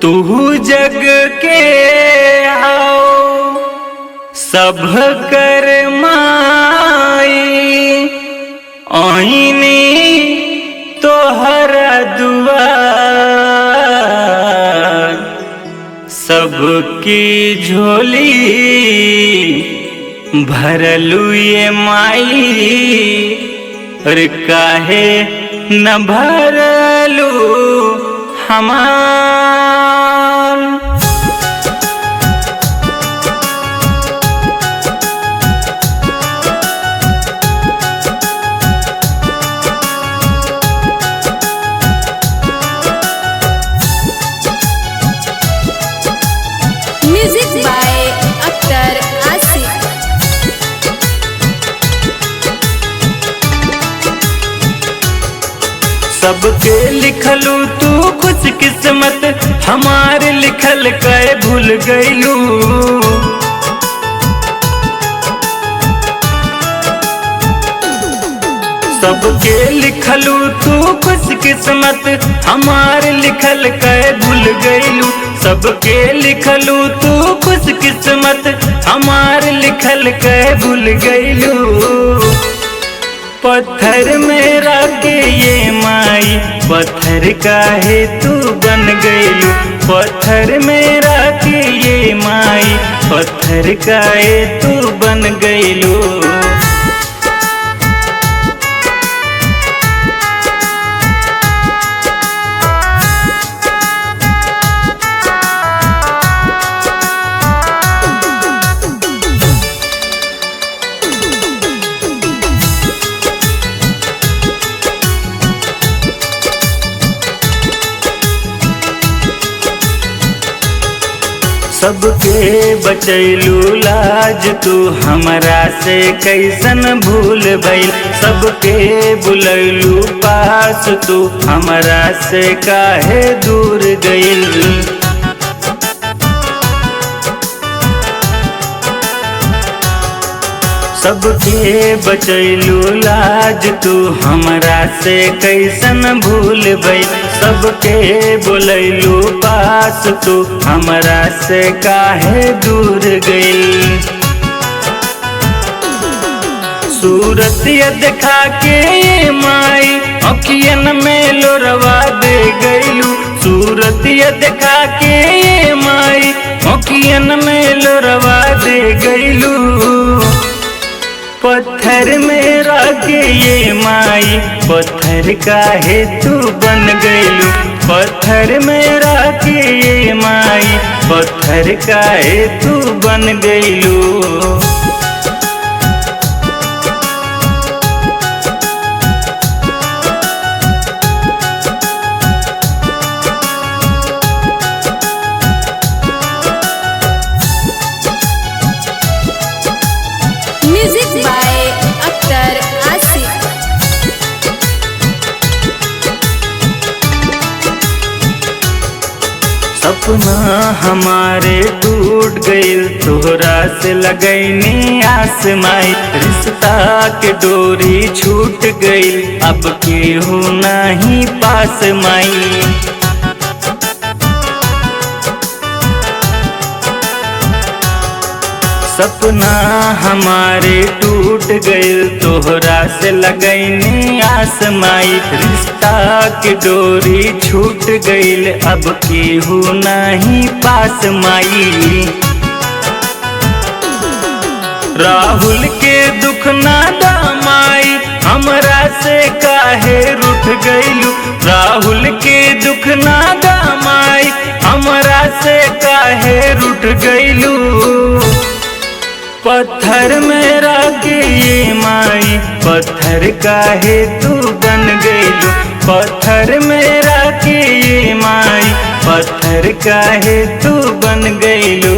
तू जग के आओ सब कर माई आईनी तोहरा दुआर सबकी झोली भरलू ये माई और काहे न भरलू हमार। Music by Akhtar Asif. सबके लिखलू तू खुश किस्मत हमारे लिखल कहे भूल गईलू। सबके लिखलू तू खुश किस्मत हमारे लिखल कहे भूल गईलू। सबके लिखलू तू खुश किस्मत हमारे लिखल कहे भूल गईलू। पत्थर मेरा के ये माई पत्थर काहे तू बन गईलू। पत्थर मेरा के ये माई पत्थर काहे तू बन गईलू। सबके बचैलू लाज तू हमरा से कैसन भूल भइल। सबके बुलैलू पास तू हमरा से काहे दूर गइल। सबके बचैलू लाज तू हमरा से कैसन भूल भइल। सबके बुलैलू पास तू हमरा से काहे दूर गइल। सूरतिया देखा के माई अखियन में लोरवा दे गइलू। सूरतिया देखा के माई अखियन में लोरवा दे गइलू। पत्थर मेरा के ये माई पत्थर काहे तू बन गईलू। पत्थर मेरा के ये माई पत्थर काहे तू बन गईलू। Music by Akhtar Asif. सपना हमारे टूट गइल तोहरा से लगैनी आस माई। रिश्ता के डोरी छूट गइल अब केहू नहीं पास माई। सपना हमारे टूट गइल तोहरा से लगैनी आस माई। रिश्ता के डोरी छूट गइल अब केहू नहीं पास माई। राहुल के दुख ना दमाई हमरा से काहे रूठ गइलू। राहुल के दुख ना दमाई हमरा से काहे रूठ गइलू। पत्थर मेरा के ये माई पत्थर काहे तू बन गइलू। पत्थर मेरा के ये माई पत्थर काहे तू बन गइलू।